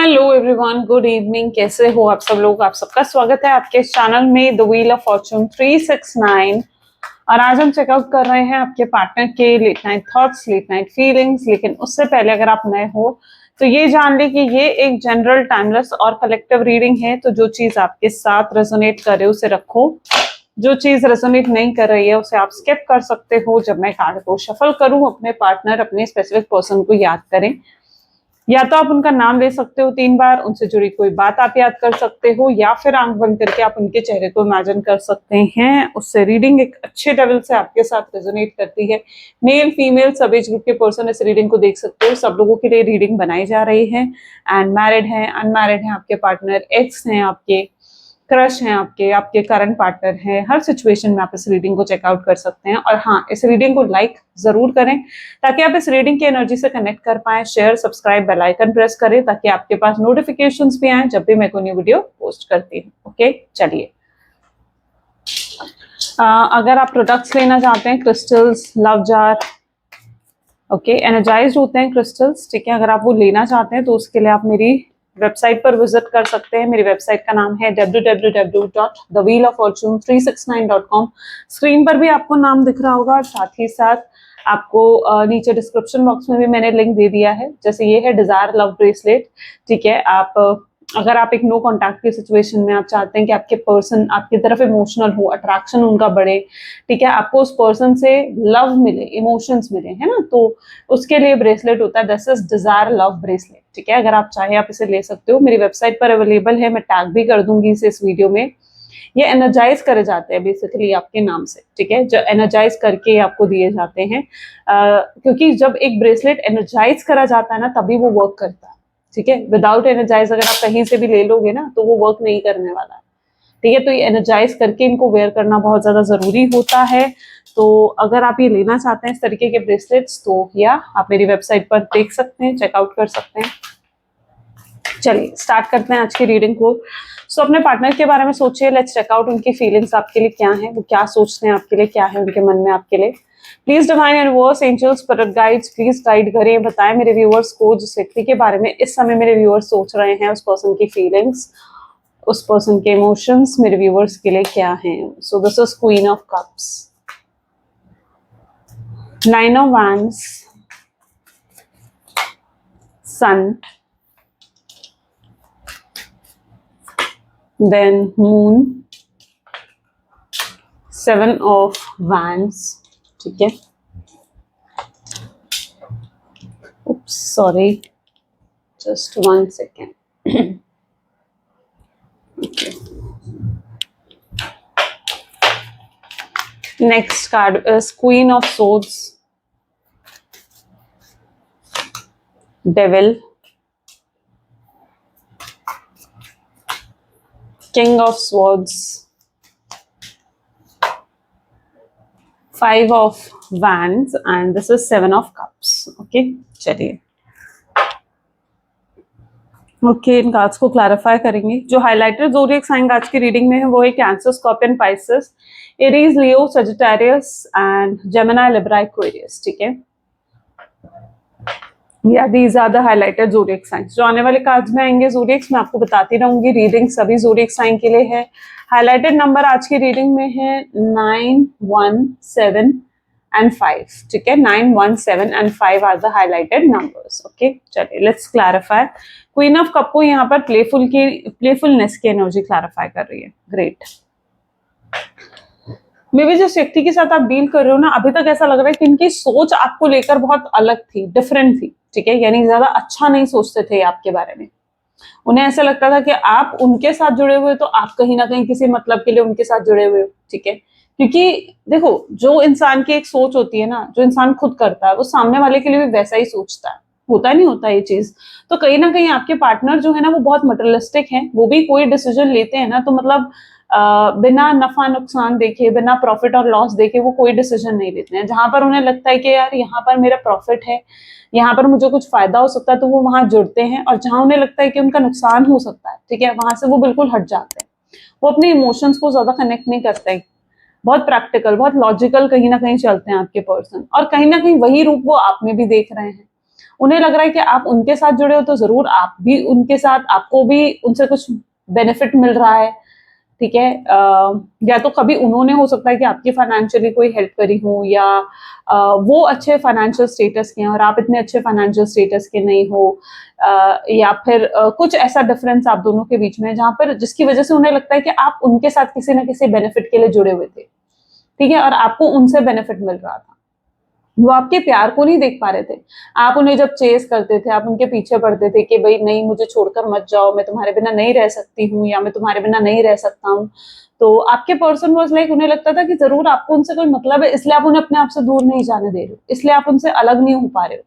Hello everyone, good evening. कैसे हो आप सब लोग? आप सबका स्वागत है आपके इस चैनल में द व्हील ऑफ फॉर्चून 369। और आज हम चेकआउट कर रहे हैं आपके पार्टनर के late night thoughts, late night feelings. लेकिन उससे पहले अगर आप नए हो तो ये जान ले कि ये एक जनरल, टाइमलेस और कलेक्टिव रीडिंग है। तो जो चीज आपके साथ रेजोनेट करे उसे रखो, जो चीज रेजोनेट नहीं कर रही है उसे आप स्किप कर सकते हो। जब मैं कार्ड को शफल करूं, अपने पार्टनर, अपने स्पेसिफिक पर्सन को याद करें। या तो आप उनका नाम ले सकते हो 3 बार, उनसे जुड़ी कोई बात आप याद कर सकते हो, या फिर आंख बंद करके आप उनके चेहरे को इमेजिन कर सकते हैं। उससे रीडिंग एक अच्छे लेवल से आपके साथ रेजोनेट करती है। मेल फीमेल सब एज ग्रुप के पर्सन इस रीडिंग को देख सकते हो। सब लोगों के लिए रीडिंग बनाई जा रही है। एंड मैरिड है, अनमैरिड है आपके पार्टनर, एक्स हैं आपके, क्रश हैं आपके, आपके करंट पार्टनर है। हर सिचुएशन में आप इस रीडिंग को चेकआउट कर सकते हैं। और हाँ, इस रीडिंग को लाइक जरूर करें ताकि आप इस रीडिंग की एनर्जी से कनेक्ट कर पाए। Share, subscribe, bell icon press करें ताकि आपके पास नोटिफिकेशंस भी आए जब भी मैं कोई न्यू वीडियो पोस्ट करती हूँ। ओके, चलिए। अगर आप प्रोडक्ट्स लेना चाहते हैं, crystals, love jar, okay, energised होते हैं क्रिस्टल्स, ठीक है। अगर आप वो लेना चाहते हैं तो उसके लिए आप मेरी वेबसाइट पर विजिट कर सकते हैं। मेरी वेबसाइट का नाम है www.thewheeloffortune369.com। स्क्रीन पर भी आपको नाम दिख रहा होगा और साथ ही साथ आपको नीचे डिस्क्रिप्शन बॉक्स में भी मैंने लिंक दे दिया है। जैसे ये है डिजायर लव ब्रेसलेट, ठीक है। अगर आप एक नो कॉन्टैक्ट की सिचुएशन में आप चाहते हैं कि आपके पर्सन आपकी तरफ इमोशनल हो, अट्रैक्शन उनका बढ़े, ठीक है, आपको उस पर्सन से लव मिले, इमोशंस मिले, है ना, तो उसके लिए ब्रेसलेट होता है। This is desire love bracelet, ठीक है। अगर आप चाहे आप इसे ले सकते हो, मेरी वेबसाइट पर अवेलेबल है। मैं टैग भी कर दूंगी इसे इस वीडियो में। ये एनर्जाइज करे जाते हैं बेसिकली आपके नाम से, ठीक है, जो एनर्जाइज करके आपको दिए जाते हैं। क्योंकि जब एक ब्रेसलेट एनर्जाइज करा जाता है ना, तभी वो वर्क करता है, ठीक है। विदाउट एनर्जाइज अगर आप कहीं से भी ले लोगे ना तो वो वर्क नहीं करने वाला है, ठीक है। तो ये एनर्जाइज करके इनको वेयर करना बहुत ज्यादा जरूरी होता है। तो अगर आप ये लेना चाहते हैं इस तरीके के ब्रेसलेट्स, तो या आप मेरी वेबसाइट पर देख सकते हैं, चेकआउट कर सकते हैं। चलिए स्टार्ट करते हैं आज की रीडिंग को। सो अपने पार्टनर के बारे में सोचिए। लेट्स चेकआउट उनकी फीलिंग्स आपके लिए क्या है, वो क्या सोचते हैं आपके लिए, क्या है उनके मन में आपके लिए। Please divine universe, angels, spirit guides, please guide करें, बताएं मेरे व्यूअर्स को, जिस व्यक्ति के बारे में इस समय मेरे व्यूअर्स सोच रहे हैं, उस पर्सन की फीलिंग्स, उस पर्सन के इमोशंस मेरे व्यूअर्स के लिए क्या हैं। So this is queen of cups, 9 of wands, sun, then moon, 7 of wands, ठीक है। Oops, sorry, just 1 second. Okay. Next card is Queen of Swords, Devil, King of Swords, 5 of Wands, and this is 7 of Cups. Okay, चलिए। Okay, इन cards को clarify करेंगे। जो highlighted zodiac sign आज की reading में है वो है Cancer, Scorpion, Pisces, Aries, Leo, Sagittarius and Gemini, Libra, Aquarius, ठीक है। Yeah these are the highlighted zodiac signs. जो आने वाले कार्ड्स में आएंगे ज़ोडिएक्स, मैं आपको बताती रहूंगी। रीडिंग सभी ज़ोडिएक साइन के लिए है। हाइलाइटेड नंबर आज की रीडिंग में है 9, 1, 7 एंड 5, ठीक है। 9, 1, 7 and 5 are the highlighted numbers. Okay, चलिए let's clarify. Queen of cup को यहाँ पर प्लेफुलनेस की एनर्जी क्लैरिफाई कर रही है। ग्रेट। मे बी जिस व्यक्ति के साथ आप डील कर रहे हो ना, अभी तक ऐसा लग रहा है कि इनकी सोच आपको लेकर बहुत अलग थी, डिफरेंट थी, ठीक है। यानी ज्यादा अच्छा नहीं सोचते थे आपके बारे में। उन्हें ऐसा लगता था कि आप उनके साथ जुड़े हुए तो आप कहीं ना कहीं किसी मतलब के लिए उनके साथ जुड़े हुए हो, ठीक है। क्योंकि देखो, जो इंसान की एक सोच होती है ना, जो इंसान खुद करता है वो सामने वाले के लिए भी वैसा ही सोचता है। होता नहीं होता ये चीज। तो कहीं ना कहीं आपके पार्टनर जो है ना वो बहुत मटेरियलिस्टिक है। वो भी कोई डिसीजन लेते हैं ना तो मतलब बिना नफा नुकसान देखे, बिना प्रॉफिट और लॉस देखे वो कोई डिसीजन नहीं लेते हैं। जहां पर उन्हें लगता है कि यार यहाँ पर मेरा प्रॉफिट है, यहाँ पर मुझे कुछ फायदा हो सकता है, तो वो वहां जुड़ते हैं। और जहां उन्हें लगता है कि उनका नुकसान हो सकता है, ठीक है, वहां से वो बिल्कुल हट जाते हैं। वो अपने इमोशंस को ज्यादा कनेक्ट नहीं करते हैं। बहुत प्रैक्टिकल, बहुत लॉजिकल कहीं ना कहीं चलते हैं आपके पर्सन। और कहीं ना कहीं वही रूप वो आप में भी देख रहे हैं। उन्हें लग रहा है कि आप उनके साथ जुड़े हो तो जरूर आप भी उनके साथ, आपको भी उनसे कुछ बेनिफिट मिल रहा है, ठीक है। या तो कभी उन्होंने हो सकता है कि आपकी फाइनेंशियली कोई हेल्प करी हो, या वो अच्छे फाइनेंशियल स्टेटस के हैं और आप इतने अच्छे फाइनेंशियल स्टेटस के नहीं हो, या फिर कुछ ऐसा डिफरेंस आप दोनों के बीच में है जहां पर जिसकी वजह से उन्हें लगता है कि आप उनके साथ किसी ना किसी बेनिफिट के लिए जुड़े हुए थे, ठीक है, और आपको उनसे बेनिफिट मिल रहा था। वो आपके प्यार को नहीं देख पा रहे थे। आप उन्हें जब चेस करते थे, आप उनके पीछे पड़ते थे कि भई नहीं, मुझे छोड़कर मत जाओ, मैं तुम्हारे बिना नहीं रह सकती हूँ, या मैं तुम्हारे बिना नहीं रह सकता हूँ। तो आपके पर्सन वाज़ लाइक, उन्हें लगता था कि ज़रूर आपको उनसे कोई मतलब है, इसलिए आप उन्हें अपने आप से दूर नहीं जाने दे रहे हो, इसलिए आप उनसे अलग नहीं हो पा रहे हो।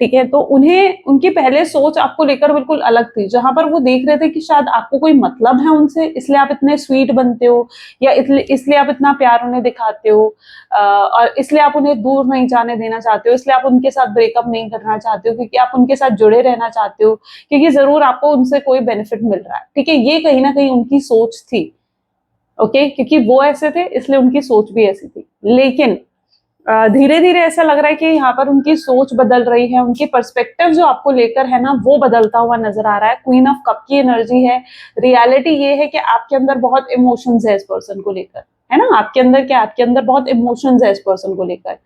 ठीक है, तो उन्हें उनकी पहले सोच आपको लेकर बिल्कुल अलग थी, जहाँ पर वो देख रहे थे कि शायद आपको कोई मतलब है उनसे, इसलिए आप इतने स्वीट बनते हो, या इसलिए आप इतना प्यार उन्हें दिखाते हो, और इसलिए आप उन्हें दूर नहीं जाने देना चाहते हो, इसलिए आप उनके साथ ब्रेकअप नहीं करना चाहते हो, क्योंकि आप उनके साथ जुड़े रहना चाहते हो, क्योंकि ज़रूर आपको उनसे कोई बेनिफिट मिल रहा है, ठीक है? ये कहीं न कहीं उनकी सोच थी, ओके? क्योंकि वो ऐसे थे, इसलिए उनकी सोच भी ऐसी थी। लेकिन धीरे-धीरे ऐसा लग रहा है कि यहाँ पर उनकी सोच बदल रही है, उनकी पर्सपेक्टिव जो आपको लेकर है ना, वो बदलता हुआ नज़र आ रहा है। क्वीन ऑफ कप की एनर्जी है। रियलिटी ये है कि आपके अंदर बहुत इमोशंस है इस पर्सन को लेकर, है ना? आपके अंदर क्या है? आपके अंदर बहुत इमोशंस है इस पर्सन को लेकर।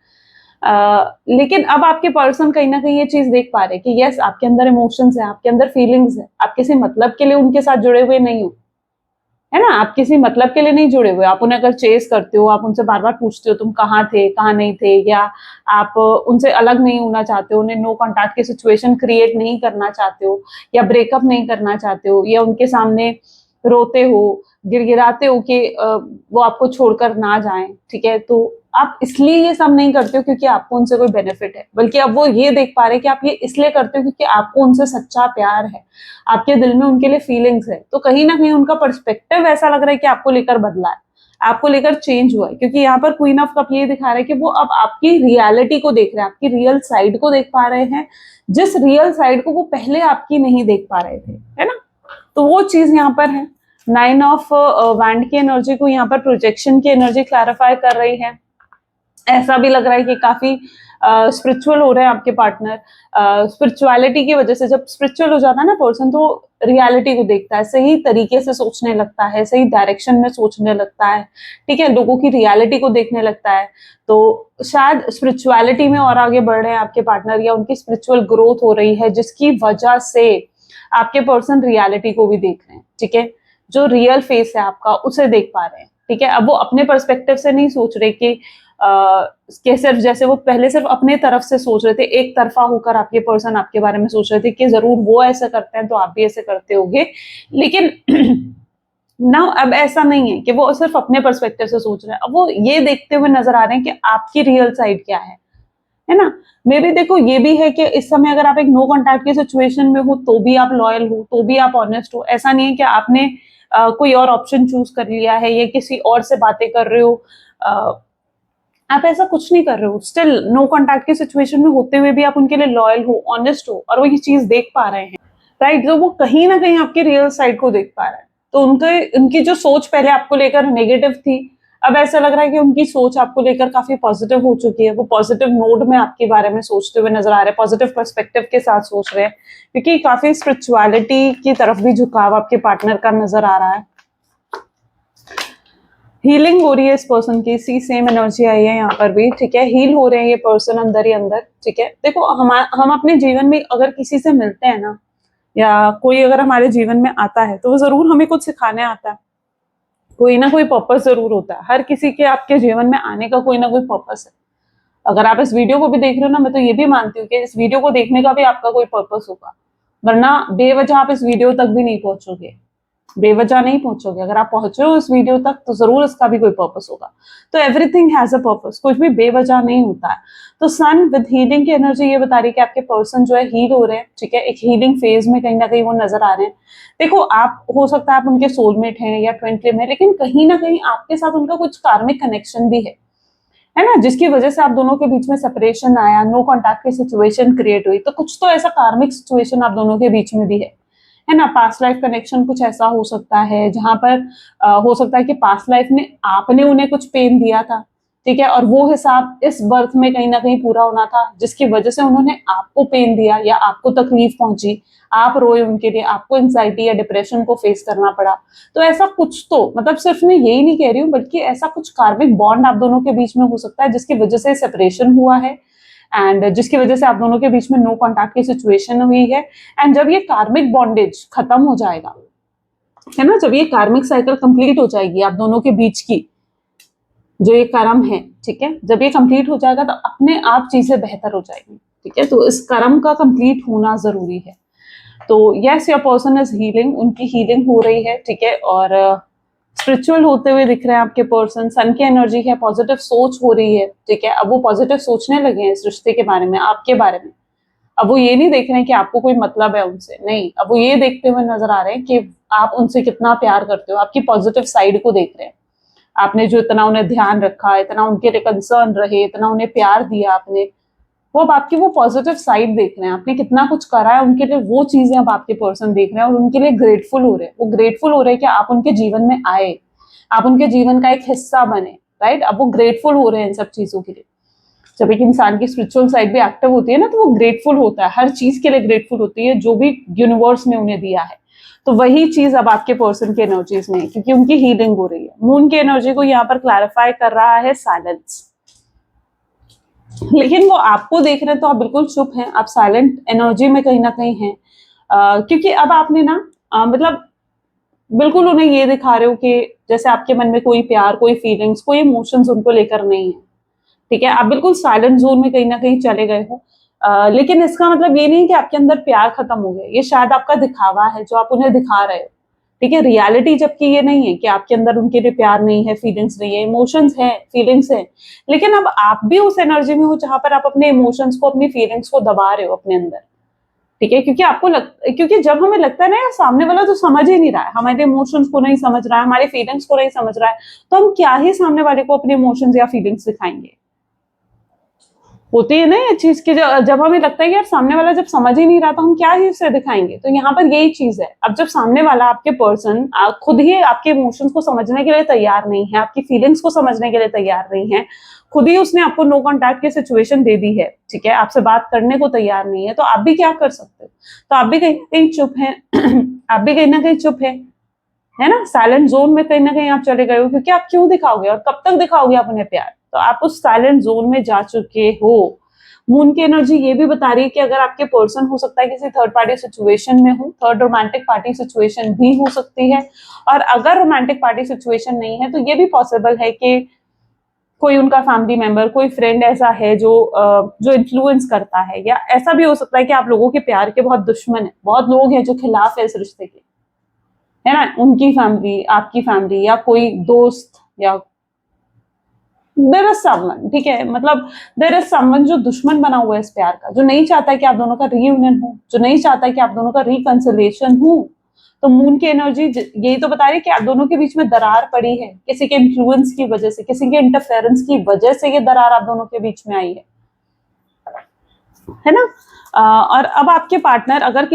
लेकिन अब आपके पर्सन कहीं न कहीं ये चीज़ देख पा रहे हैं कि येस, आपके अंदर इमोशंस है, आपके अंदर फीलिंग्स है। आप किसी मतलब के लिए उनके साथ जुड़े हुए नहीं हो। है ना? आप किसी मतलब के लिए नहीं जुड़े हुए, आप उन्हें अगर चेज़ करते हो, आप उनसे बार-बार पूछते हो तुम कहाँ थे, कहाँ नहीं थे, या आप उनसे अलग नहीं होना चाहते हो, उन्हें नो कॉन्टैक्ट की सिचुएशन क्रिएट नहीं करना चाहते हो, या ब्रेकअप नहीं करना चाहते हो, या उनके सामने रोते हो, गिड़गिड़ाते हो कि वो आपको छोड़कर ना जाएँ, ठीक है? तो आप इसलिए ये सब नहीं करते हो क्योंकि आपको उनसे कोई बेनिफिट है, बल्कि अब वो ये देख पा रहे हैं कि आप ये इसलिए करते हो क्योंकि आपको उनसे सच्चा प्यार है। आपके दिल में उनके लिए फीलिंग्स है, तो कहीं न कहीं उनका पर्सपेक्टिव ऐसा लग रहा है कि आपको लेकर बदला है, आपको लेकर चेंज हुआ है, क्योंकि यहाँ पर क्वीन ऑफ कप ये दिखा रहा है कि वो अब आपकी रियलिटी को देख रहे हैं, आपकी रियल साइड को देख पा रहे हैं, जिस रियल साइड को वो पहले आपकी नहीं देख पा रहे थे, है ना? तो वो चीज़ यहाँ पर है। 9 ऑफ वैंड की एनर्जी को यहाँ पर प्रोजेक्शन की एनर्जी क्लैरिफाई कर रही है। ऐसा भी लग रहा है कि काफ़ी स्पिरिचुअल हो रहे हैं आपके पार्टनर। स्पिरिचुअलिटी की वजह से, जब स्पिरिचुअल हो जाता है ना पर्सन, तो रियलिटी को देखता है, सही तरीके से सोचने लगता है, सही डायरेक्शन में सोचने लगता है, ठीक है? लोगों की रियलिटी को देखने लगता है। तो शायद स्पिरिचुअलिटी में और आगे बढ़ रहे हैं आपके पार्टनर, या उनकी स्पिरिचुअल ग्रोथ हो रही है, जिसकी वजह से आपके पर्सन रियलिटी को भी देख रहे हैं, ठीक है? जो रियल फेस है आपका, उसे देख पा रहे हैं, ठीक है? अब वो अपने पर्सपेक्टिव से नहीं सोच रहे कि कि सिर्फ जैसे वो पहले सिर्फ अपने तरफ से सोच रहे थे, एक तरफा होकर आपके पर्सन आपके बारे में सोच रहे थे कि ज़रूर वो ऐसा करते हैं तो आप भी ऐसे करते होंगे। लेकिन नाउ अब ऐसा नहीं है कि वो सिर्फ अपने पर्सपेक्टिव से सोच रहे हैं। अब वो ये देखते हुए नज़र आ रहे हैं कि आपकी रियल साइड क्या है ना? मे बी देखो, ये भी है कि इस समय अगर आप एक नो कॉन्टैक्ट की सिचुएशन में हो, तो भी आप लॉयल हो, तो भी आप ऑनेस्ट हो। ऐसा नहीं है कि आपने कोई और ऑप्शन चूज़ कर लिया है, या किसी और से बातें कर रहे हो। अ, आप ऐसा कुछ नहीं कर रहे हो, स्टिल नो कॉन्टैक्ट की सिचुएशन में होते हुए भी आप उनके लिए लॉयल हो, ऑनेस्ट हो, और वो ये चीज़ देख पा रहे हैं, राइट? तो वो कहीं न कहीं आपकी रियल साइड को देख पा रहे हैं। तो उनकी जो सोच पहले आपको लेकर नेगेटिव थी, अब ऐसा लग रहा है कि उनकी सोच आपको लेकर काफ़ी पॉजिटिव हो चुकी है। वो पॉजिटिव मोड में आपके बारे में सोचते हुए नज़र आ रहे हैं, पॉजिटिव पर्सपेक्टिव के साथ सोच रहे हैं, क्योंकि काफ़ी स्पिरिचुअलिटी की तरफ भी झुकाव आपके पार्टनर का नज़र आ रहा है। हीलिंग हो रही है इस पर्सन की, सी सेम एनर्जी आई है यहाँ पर भी, ठीक है? हील हो रहे हैं ये पर्सन अंदर ही अंदर, ठीक है? देखो, हम अपने जीवन में अगर किसी से मिलते हैं ना, या कोई अगर हमारे जीवन में आता है, तो वो ज़रूर हमें कुछ सिखाने आता है। कोई ना कोई पर्पस ज़रूर होता है। हर किसी के आपके जीवन में आने का कोई ना कोई पर्पस है। अगर आप इस वीडियो को भी देख रहे हो ना, मैं तो ये भी मानती हूँ कि इस वीडियो को देखने का भी आपका कोई पर्पस होगा, वरना बेवजह आप इस वीडियो तक भी नहीं पहुँचोगे। बेवजह नहीं पहुंचोगे। अगर आप पहुंचे हो इस वीडियो तक, तो जरूर इसका भी कोई पर्पस होगा। तो एवरीथिंग हैज अ पर्पस, कुछ भी बेवजह नहीं होता है। तो सन विद हीलिंग की एनर्जी ये बता रही है कि आपके पर्सन जो है हील हो रहे हैं, ठीक है? एक हीलिंग फेज में कहीं ना कहीं वो नजर आ रहे हैं। देखो, आप हो सकता है आप उनके सोलमेट हैं या ट्विन फ्लेम है, लेकिन कहीं ना कहीं आपके साथ उनका कुछ कार्मिक कनेक्शन भी है ना? जिसकी वजह से आप दोनों के बीच में सेपरेशन आया, नो कॉन्टैक्ट की सिचुएशन क्रिएट हुई। तो कुछ तो ऐसा कार्मिक सिचुएशन आप दोनों के बीच में भी है ना? पास्ट लाइफ कनेक्शन कुछ ऐसा हो सकता है जहां पर हो सकता है कि पास्ट लाइफ में आपने उन्हें कुछ पेन दिया था, ठीक है, और वो हिसाब इस बर्थ में कहीं ना कहीं पूरा होना था, जिसकी वजह से उन्होंने आपको पेन दिया या आपको तकलीफ पहुंची, आप रोए उनके लिए, आपको एंजाइटी या डिप्रेशन को फेस करना पड़ा। तो ऐसा कुछ तो मतलब सिर्फ मैं यही नहीं कह रही हूँ, बल्कि ऐसा कुछ कार्मिक बॉन्ड आप दोनों के बीच में हो सकता है जिसकी वजह से सेपरेशन हुआ है, एंड जिसकी वजह से आप दोनों के बीच में नो कॉन्टैक्ट की सिचुएशन हुई है। एंड जब ये कार्मिक बॉन्डेज खत्म हो जाएगा, है ना, जब ये कार्मिक साइकिल कंप्लीट हो जाएगी आप दोनों के बीच की, जो ये कर्म है, ठीक है, जब ये कंप्लीट हो जाएगा तो अपने आप चीजें बेहतर हो जाएंगी। ठीक है, तो इस कर्म का कंप्लीट होना जरूरी है। तो yes, your person is healing, उनकी हीलिंग हो रही है, ठीक है, और स्पिरिचुअल होते हुए दिख रहे हैं आपके पर्सन। सन की एनर्जी है, पॉजिटिव सोच हो रही है, ठीक है, अब वो पॉजिटिव सोचने लगे हैं इस रिश्ते के बारे में, आपके बारे में। अब वो ये नहीं देख रहे हैं कि आपको कोई मतलब है उनसे, नहीं, अब वो ये देखते हुए नजर आ रहे हैं कि आप उनसे कितना प्यार करते हो, आपकी पॉजिटिव साइड को देख रहे हैं। आपने जो इतना उन्हें ध्यान रखा, इतना उनके लिए कंसर्न रहे, इतना उन्हें प्यार दिया आपने, वो अब आपकी वो पॉजिटिव साइड देख रहे हैं। आपने कितना कुछ करा है उनके लिए, वो चीजें अब आपके पर्सन देख रहे हैं और उनके लिए ग्रेटफुल हो रहे हैं। वो ग्रेटफुल हो रहे हैं कि आप उनके जीवन में आए, आप उनके जीवन का एक हिस्सा बने, राइट। अब वो ग्रेटफुल हो रहे हैं इन सब चीजों के लिए। जब एक इंसान की स्पिरिचुअल साइड भी एक्टिव होती है ना, तो वो ग्रेटफुल होता है, हर चीज के लिए ग्रेटफुल होती है जो भी यूनिवर्स ने उन्हें दिया है। तो वही चीज अब आपके पर्सन की एनर्जीज में है, क्योंकि उनकी हीलिंग हो रही है। मून की एनर्जी को यहाँ पर क्लैरिफाई कर रहा है साइलेंस, लेकिन वो आपको देख रहे हैं तो आप बिल्कुल चुप हैं, आप साइलेंट एनर्जी में कहीं ना कहीं हैं, क्योंकि अब आपने ना मतलब बिल्कुल उन्हें ये दिखा रहे हो कि जैसे आपके मन में कोई प्यार, कोई फीलिंग्स, कोई इमोशंस उनको लेकर नहीं है। ठीक है, आप बिल्कुल साइलेंट जोन में कहीं ना कहीं चले गए हो, लेकिन इसका मतलब ये नहीं कि आपके अंदर प्यार खत्म हो गया। ये शायद आपका दिखावा है जो आप उन्हें दिखा रहे हो, ठीक है, रियलिटी जबकि ये नहीं है कि आपके अंदर उनके लिए प्यार नहीं है, फीलिंग्स नहीं है, इमोशंस हैं, फीलिंग्स हैं। लेकिन अब आप भी उस एनर्जी में हो जहां पर आप अपने इमोशंस को, अपनी फीलिंग्स को दबा रहे हो अपने अंदर। ठीक है, क्योंकि क्योंकि जब हमें लगता है ना यार सामने वाला तो समझ ही नहीं रहा है, हमारे इमोशंस को नहीं समझ रहा है, हमारे फीलिंग्स को नहीं समझ रहा है, तो हम क्या ही सामने वाले को अपने इमोशंस या फीलिंग्स दिखाएंगे। होती है ना ये चीज की, जब हमें लगता है कि यार सामने वाला जब समझ ही नहीं रहा तो हम क्या ही उससे दिखाएंगे। तो यहाँ पर यही चीज है, अब जब सामने वाला आपके पर्सन खुद ही आपके इमोशंस को समझने के लिए तैयार नहीं है, आपकी फीलिंग्स को समझने के लिए तैयार नहीं है, खुद ही उसने आपको नो कॉन्टैक्ट की सिचुएशन दे दी है, ठीक है, आपसे बात करने को तैयार नहीं है, तो आप भी क्या कर सकते हो। तो आप भी कहीं ना कहीं चुप है आप भी कहीं ना कहीं चुप है ना, साइलेंट जोन में कहीं ना कहीं आप चले गए हो, क्योंकि आप क्यों दिखाओगे और कब तक दिखाओगे आप उन्हें प्यार। तो आप उस साइलेंट जोन में जा चुके हो। मून की एनर्जी ये भी बता रही है कि अगर आपके पर्सन हो सकता है किसी थर्ड पार्टी सिचुएशन में हो, थर्ड रोमांटिक पार्टी सिचुएशन भी हो सकती है, और अगर रोमांटिक पार्टी सिचुएशन नहीं है तो ये भी पॉसिबल है कि कोई उनका फैमिली मेंबर, कोई फ्रेंड ऐसा है जो इन्फ्लुएंस करता है, या ऐसा भी हो सकता है कि आप लोगों के प्यार के बहुत दुश्मन है, बहुत लोग हैं जो खिलाफ है इस रिश्ते के, है ना, उनकी फैमिली, आपकी फैमिली, या कोई दोस्त, या देयर इज समवन, ठीक है, मतलब देयर इज समवन जो दुश्मन बना हुआ है इस प्यार का, जो नहीं चाहता है कि आप दोनों का रीयूनियन हो, जो नहीं चाहता है कि आप दोनों का रिकंसिलिएशन हो। तो मून की एनर्जी यही तो बता रही है कि आप दोनों के बीच में दरार पड़ी है, किसी के इन्फ्लुएंस की वजह से, किसी के इंटरफेरेंस की वजह से ये दरार आप दोनों के बीच में आई है ना। और अब आपके पार्टनर अगर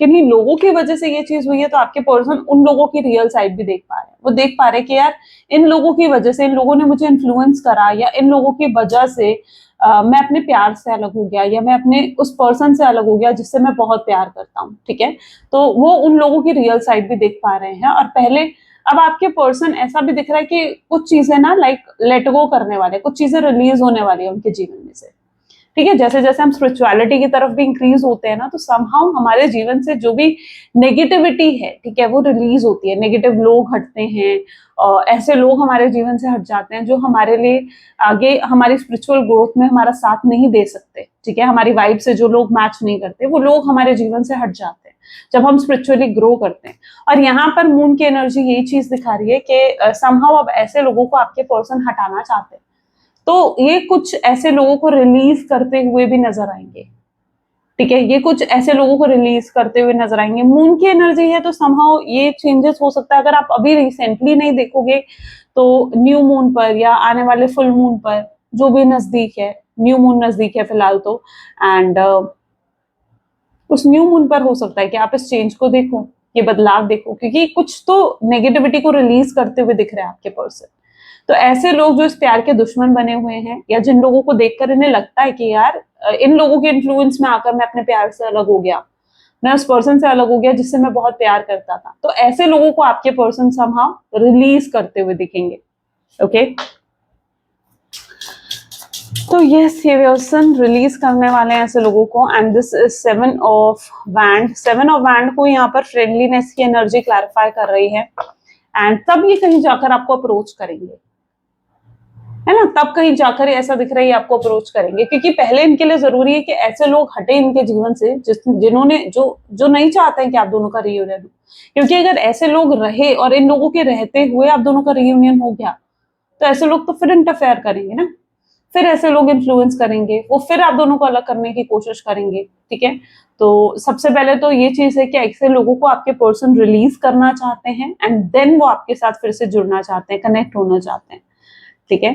किन्हीं लोगों की वजह से ये चीज हुई है, तो आपके पर्सन उन लोगों की रियल साइड भी देख पा रहे हैं। वो देख पा रहे हैं कि यार इन लोगों की वजह से, इन लोगों ने मुझे इन्फ्लुएंस करा, या इन लोगों की वजह से मैं अपने प्यार से अलग हो गया, या मैं अपने उस पर्सन से अलग हो गया जिससे मैं बहुत प्यार करता हूँ, ठीक है। तो वो उन लोगों की रियल साइड भी देख पा रहे हैं। और पहले अब आपके पर्सन ऐसा भी दिख रहा है कि कुछ चीजें ना लाइक लेट गो करने वाले, कुछ चीजें रिलीज होने वाली है उनके जीवन में से, ठीक है। जैसे जैसे हम स्पिरिचुअलिटी की तरफ भी इंक्रीज होते हैं ना, तो समहाउ हमारे जीवन से जो भी नेगेटिविटी है, ठीक है, वो रिलीज होती है, नेगेटिव लोग हटते हैं, और ऐसे लोग हमारे जीवन से हट जाते हैं जो हमारे लिए आगे हमारी स्पिरिचुअल ग्रोथ में हमारा साथ नहीं दे सकते, ठीक है, हमारी वाइब से जो लोग मैच नहीं करते, वो लोग हमारे जीवन से हट जाते हैं जब हम स्पिरिचुअली ग्रो करते हैं। और यहाँ पर मून की एनर्जी यही चीज दिखा रही है कि समहाउ अब ऐसे लोगों को आपके पर्सन हटाना चाहते हैं, तो ये कुछ ऐसे लोगों को रिलीज करते हुए भी नजर आएंगे, ठीक है, ये कुछ ऐसे लोगों को रिलीज करते हुए नजर आएंगे। मून की एनर्जी है तो समहाउ ये चेंजेस हो सकता है, अगर आप अभी रिसेंटली नहीं देखोगे तो न्यू मून पर या आने वाले फुल मून पर, जो भी नजदीक है, न्यू मून नजदीक है फिलहाल तो, एंड उस न्यू मून पर हो सकता है कि आप इस चेंज को देखो, ये बदलाव देखो, क्योंकि कुछ तो नेगेटिविटी को रिलीज करते हुए दिख रहा है आपके पर्सन। तो ऐसे लोग जो इस प्यार के दुश्मन बने हुए हैं, या जिन लोगों को देखकर इन्हें लगता है कि यार इन लोगों के इन्फ्लुएंस में आकर मैं अपने प्यार से अलग हो गया, मैं उस पर्सन से अलग हो गया जिससे मैं बहुत प्यार करता था, तो ऐसे लोगों को आपके पर्सन समहाउ रिलीज करते हुए दिखेंगे। ओके, तो यस, ये पर्सन रिलीज करने वाले हैं ऐसे लोगों को। And this is 7 of wand. 7 of wand को यहाँ पर फ्रेंडलीनेस की एनर्जी क्लैरिफाई कर रही है, एंड तब ये कहीं जाकर आपको अप्रोच करेंगे, है ना, तब कहीं जाकर ऐसा दिख रहा है आपको अप्रोच करेंगे, क्योंकि पहले इनके लिए जरूरी है कि ऐसे लोग हटे इनके जीवन से जिन्होंने जो नहीं चाहते हैं कि आप दोनों का रियूनियन हो। क्योंकि अगर ऐसे लोग रहे और इन लोगों के रहते हुए आप दोनों का रियूनियन हो गया, तो ऐसे लोग तो फिर इंटरफेयर करेंगे ना, फिर ऐसे लोग इन्फ्लुएंस करेंगे, वो फिर आप दोनों को अलग करने की कोशिश करेंगे। ठीक है, तो सबसे पहले तो ये चीज है कि ऐसे लोगों को आपके पर्सन रिलीज करना चाहते हैं, एंड देन वो आपके साथ फिर से जुड़ना चाहते हैं, कनेक्ट होना चाहते हैं। ठीक है,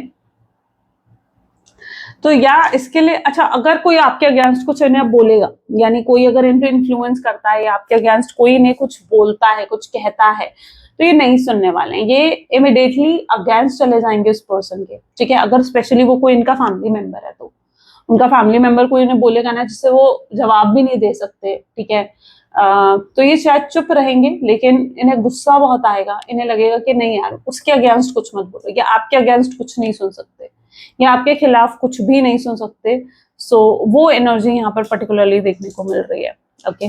तो या इसके लिए अच्छा, अगर कोई आपके अगेंस्ट कुछ इन्हें बोलेगा, यानी कोई अगर इन पे इन्फ्लुएंस करता है या आपके अगेंस्ट कोई इन्हें कुछ बोलता है, कुछ कहता है, तो ये नहीं सुनने वाले हैं, ये इमिडिएटली अगेंस्ट चले जाएंगे उस पर्सन के। ठीक है, अगर स्पेशली वो कोई इनका फैमिली मेंबर है, तो उनका फैमिली मेंबर कोई इन्हें बोलेगा ना जिससे वो जवाब भी नहीं दे सकते, ठीक है, तो ये शायद चुप रहेंगे, लेकिन इन्हें गुस्सा बहुत आएगा, इन्हें लगेगा कि नहीं यार उसके अगेंस्ट कुछ मत बोलो, या आपके अगेंस्ट कुछ नहीं सुन सकते, या आपके खिलाफ कुछ भी नहीं सुन सकते। सो वो एनर्जी यहाँ पर पर्टिकुलरली देखने को मिल रही है। ओके,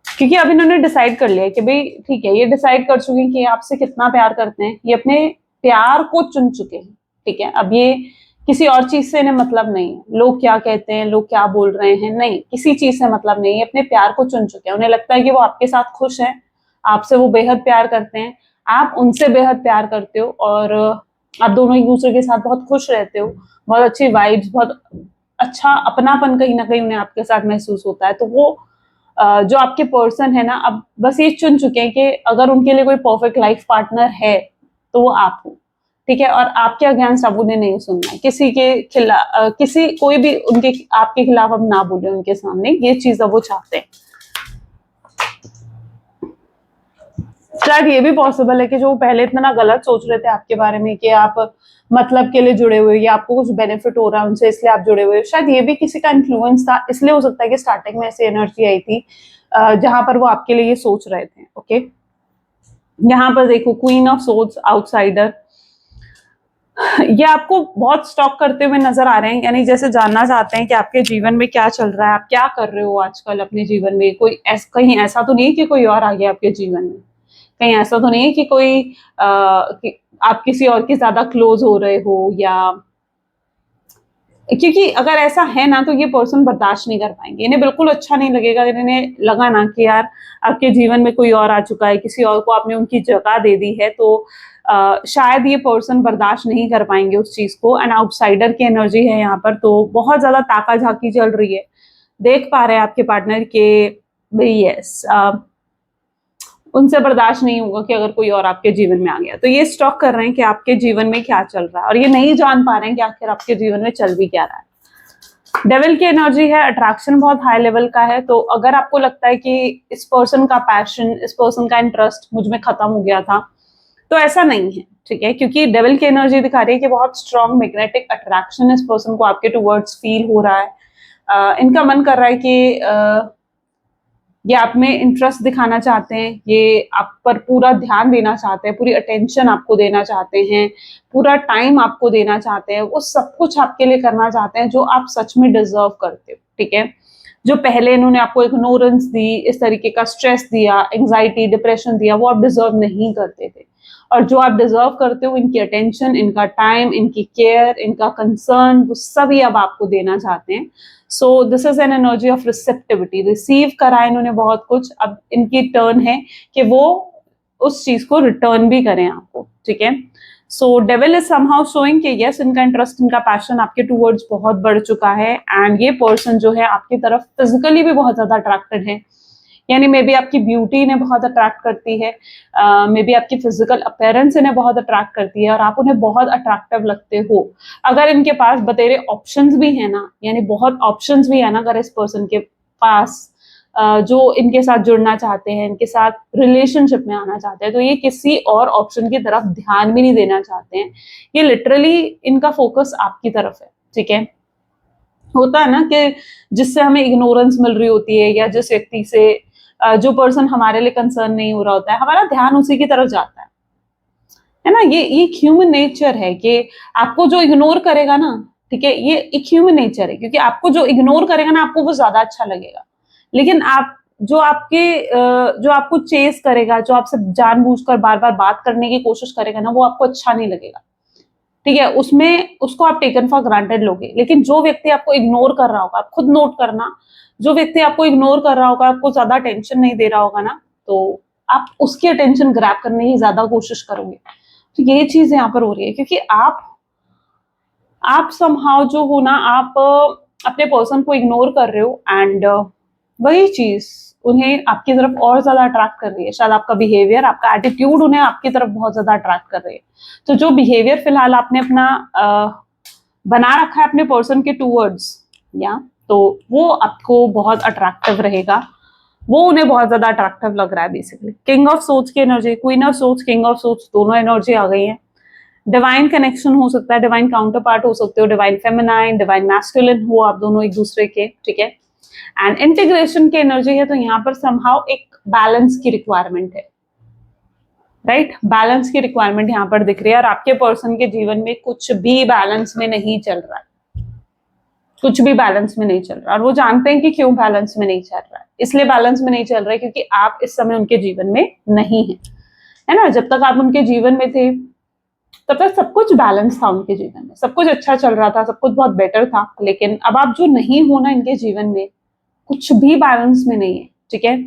क्योंकि अब इन्होंने डिसाइड कर लिया है कि भाई ठीक है, ये डिसाइड कर चुके हैं कि आपसे कितना प्यार करते हैं, ये अपने प्यार को चुन चुके हैं। ठीक है, अब ये किसी और चीज से इन्हें मतलब नहीं है, लोग क्या कहते हैं, लोग क्या बोल रहे हैं, नहीं, किसी चीज से मतलब नहीं है, अपने प्यार को चुन चुके हैं। उन्हें लगता है कि वो आपके साथ खुश हैं, आपसे वो बेहद प्यार करते हैं, आप उनसे बेहद प्यार करते हो, और आप दोनों एक दूसरे के साथ बहुत खुश रहते हो, बहुत अच्छी वाइब्स, बहुत अच्छा अपनापन कहीं ना कहीं उन्हें आपके साथ महसूस होता है। तो वो जो आपके पर्सन है ना, अब बस ये चुन चुके हैं कि अगर उनके लिए कोई परफेक्ट लाइफ पार्टनर है तो वो आप हो। ठीक है, और आपके अगेंस्ट अब उन्हें नहीं सुनना है, किसी के खिलाफ, किसी कोई भी उनके आपके खिलाफ अब ना बोले उनके सामने, ये चीज अब वो चाहते हैं। शायद ये भी पॉसिबल है कि जो पहले इतना ना गलत सोच रहे थे आपके बारे में कि आप मतलब के लिए जुड़े हुए, या आपको कुछ बेनिफिट हो रहा है उनसे इसलिए आप जुड़े हुए, शायद ये भी किसी का इन्फ्लुएंस था, इसलिए हो सकता है कि स्टार्टिंग में ऐसी एनर्जी आई थी जहां पर वो आपके लिए ये सोच रहे थे। ओके, यहाँ पर देखो क्वीन ऑफ सोर्ड्स, आउटसाइडर, ये आपको बहुत स्टॉक करते हुए नजर आ रहे हैं, यानी जैसे जानना चाहते हैं कि आपके जीवन में क्या चल रहा है, आप क्या कर रहे हो आजकल अपने जीवन में, कोई कहीं ऐसा तो नहीं है कि कोई और आ गया आपके जीवन में, कहीं ऐसा तो नहीं है कि कोई कि आप किसी और के ज्यादा क्लोज हो रहे हो, या क्योंकि अगर ऐसा है ना तो ये पर्सन बर्दाश्त नहीं कर पाएंगे, इन्हें बिल्कुल अच्छा नहीं लगेगा अगर इन्हें लगा ना कि यार आपके जीवन में कोई और आ चुका है, किसी और को आपने उनकी जगह दे दी है, तो शायद ये पर्सन बर्दाश्त नहीं कर पाएंगे उस चीज को। एंड आउटसाइडर की एनर्जी है यहाँ पर, तो बहुत ज्यादा ताका झाकी चल रही है, देख पा रहे हैं आपके पार्टनर के भाई यस उनसे बर्दाश्त नहीं होगा कि अगर कोई और आपके जीवन में आ गया, तो ये स्टॉक कर रहे हैं कि आपके जीवन में क्या चल रहा है, और ये नहीं जान पा रहे हैं कि आखिर आपके जीवन में चल भी क्या रहा है। डेविल की एनर्जी है, अट्रैक्शन बहुत हाई लेवल का है, तो अगर आपको लगता है कि इस पर्सन का पैशन, इस पर्सन का इंटरेस्ट मुझ में खत्म हो गया था, तो ऐसा नहीं है। ठीक है, क्योंकि डेविल की एनर्जी दिखा रही है कि बहुत स्ट्रॉन्ग मैग्नेटिक अट्रैक्शन इस पर्सन को आपके टुवर्ड्स फील हो रहा है। इनका मन कर रहा है कि ये आप में इंटरेस्ट दिखाना चाहते हैं, ये आप पर पूरा ध्यान देना चाहते हैं, पूरी अटेंशन आपको देना चाहते हैं, पूरा टाइम आपको देना चाहते हैं, वो सब कुछ आपके लिए करना चाहते हैं जो आप सच में डिजर्व करते हो। ठीक है, जो पहले इन्होंने आपको इग्नोरेंस दी, इस तरीके का स्ट्रेस दिया, एंग्जाइटी, डिप्रेशन दिया, वो आप डिजर्व नहीं करते थे, और जो आप डिजर्व करते हो, इनकी अटेंशन, इनका टाइम, इनकी केयर, इनका कंसर्न, वो सभी अब आपको देना चाहते हैं। So this is an energy of receptivity, receive करा है इन्होंने बहुत कुछ, अब इनकी टर्न है कि वो उस चीज को रिटर्न भी करें आपको। ठीक है, सो डेविल इज समहाउ शोइंग कि यस, इनका इंटरेस्ट, इनका पैशन आपके टूवर्ड्स बहुत बढ़ चुका है, एंड ये पर्सन जो है आपकी तरफ फिजिकली भी बहुत ज्यादा अट्रैक्टेड है, यानी मे बी आपकी ब्यूटी इन्हें बहुत अट्रैक्ट करती है, मे बी आपकी फिजिकल अपीयरेंस इन्हें बहुत अट्रैक्ट करती है, और आप उन्हें बहुत अट्रैक्टिव लगते हो। अगर इनके पास बतेरे ऑप्शंस भी है ना, यानी बहुत ऑप्शंस भी है ना अगर इस पर्सन के पास, जो इनके साथ जुड़ना चाहते हैं, इनके साथ रिलेशनशिप में आना चाहते हैं, तो ये किसी और ऑप्शन की तरफ ध्यान भी नहीं देना चाहते हैं। ये लिटरली इनका फोकस आपकी तरफ है, ठीक है। होता है ना कि जिससे हमें इग्नोरेंस मिल रही होती है, या जिस व्यक्ति से जो पर्सन हमारे लिए कंसर्न नहीं हो रहा होता है, हमारा ध्यान उसी की तरफ जाता है ना। ये ह्यूमन नेचर है कि आपको जो इग्नोर करेगा ना, ठीक है, ये एक ह्यूमन नेचर है, क्योंकि आपको जो इग्नोर करेगा ना, आपको वो ज्यादा अच्छा लगेगा। लेकिन आप जो आपको चेस करेगा, जो आपसे जानबूझकर बार बार बात करने की कोशिश करेगा ना, वो आपको अच्छा नहीं लगेगा, ठीक है। उसमें उसको आप टेकन फॉर ग्रांटेड लोगे। लेकिन जो व्यक्ति आपको इग्नोर कर रहा होगा, आप खुद नोट करना, जो व्यक्ति आपको इग्नोर कर रहा होगा, आपको ज्यादा अटेंशन नहीं दे रहा होगा ना, तो आप उसकी अटेंशन ग्रैब करने की ज्यादा कोशिश करोगे। तो ये चीज यहाँ पर हो रही है, क्योंकि आप समहाउ जो हो ना, आप अपने पर्सन को इग्नोर कर रहे हो, एंड वही चीज उन्हें आपकी तरफ और ज्यादा अट्रैक्ट कर रही है। शायद आपका बिहेवियर, आपका एटीट्यूड उन्हें आपकी तरफ बहुत ज्यादा अट्रैक्ट कर रही है। तो जो बिहेवियर फिलहाल आपने अपना बना रखा है अपने पर्सन के टूवर्ड्स, या तो वो आपको बहुत अट्रैक्टिव रहेगा, वो उन्हें बहुत ज्यादा अट्रैक्टिव लग रहा है बेसिकली। किंग ऑफ सोर्ड्स की energy, queen of swords, king of swords, दोनों एनर्जी आ गई है। डिवाइन कनेक्शन हो सकता है, डिवाइन काउंटर पार्ट हो सकते हो, डिवाइन फेमिनाइन, डिवाइन मैस्कुलिन हो आप दोनों एक दूसरे के, ठीक है। एंड इंटीग्रेशन की एनर्जी है, तो यहाँ पर समहाउ एक बैलेंस की रिक्वायरमेंट है, राइट। बैलेंस की रिक्वायरमेंट यहाँ पर दिख रही है, और आपके पर्सन के जीवन में कुछ भी बैलेंस में नहीं चल रहा है, कुछ भी बैलेंस में नहीं चल रहा। और वो जानते हैं कि क्यों बैलेंस में नहीं चल रहा है। इसलिए बैलेंस में नहीं चल रहा है क्योंकि आप इस समय उनके जीवन में नहीं है ना। जब तक आप उनके जीवन में थे, तब तक सब कुछ बैलेंस था उनके जीवन में, सब कुछ अच्छा चल रहा था, सब कुछ बहुत बेटर था। लेकिन अब आप जो नहीं हो ना इनके जीवन में, कुछ भी बैलेंस में नहीं है, ठीक है।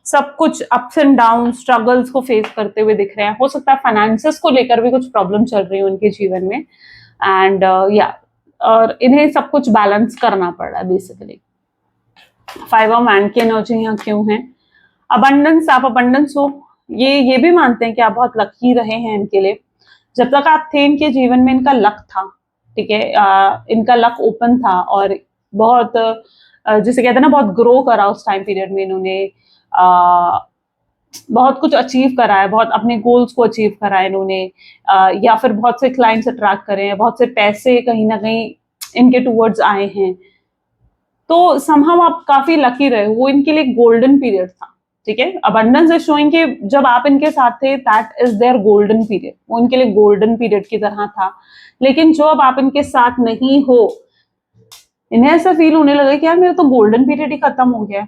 सब कुछ अप्स एंड डाउन, स्ट्रगल्स को फेस करते हुए दिख रहे हैं। हो सकता है फाइनेंसेस को लेकर भी कुछ प्रॉब्लम चल रही है उनके जीवन में, एंड और इन्हें सब कुछ बैलेंस करना पड़ रहा है बेसिकली। 5 ऑफ मैन की एनर्जी यहाँ क्यों है? अबंडेंस, आप अबंडेंस हो, ये भी मानते हैं कि आप बहुत लकी रहे हैं इनके लिए। जब तक आप थे इनके जीवन में, इनका लक था, ठीक है। इनका लक ओपन था, और बहुत जिसे कहते हैं ना, बहुत ग्रो करा उस टाइम पीरियड में इन्होंने। बहुत कुछ अचीव करा है, बहुत अपने गोल्स को अचीव करा है इन्होंने, या फिर बहुत से क्लाइंट्स अट्रैक्ट करे हैं, बहुत से पैसे कहीं ना कहीं इनके टूवर्ड्स आए हैं। तो समहाउ आप काफी लकी रहे, वो इनके लिए गोल्डन पीरियड था, ठीक है। अबंडेंस इज शोइंग कि जब आप इनके साथ थे, that is their golden period, वो इनके लिए गोल्डन पीरियड की तरह था। लेकिन जो अब आप इनके साथ नहीं हो, इन्हें ऐसा फील होने लगा कि यार मेरा तो गोल्डन पीरियड ही खत्म हो गया।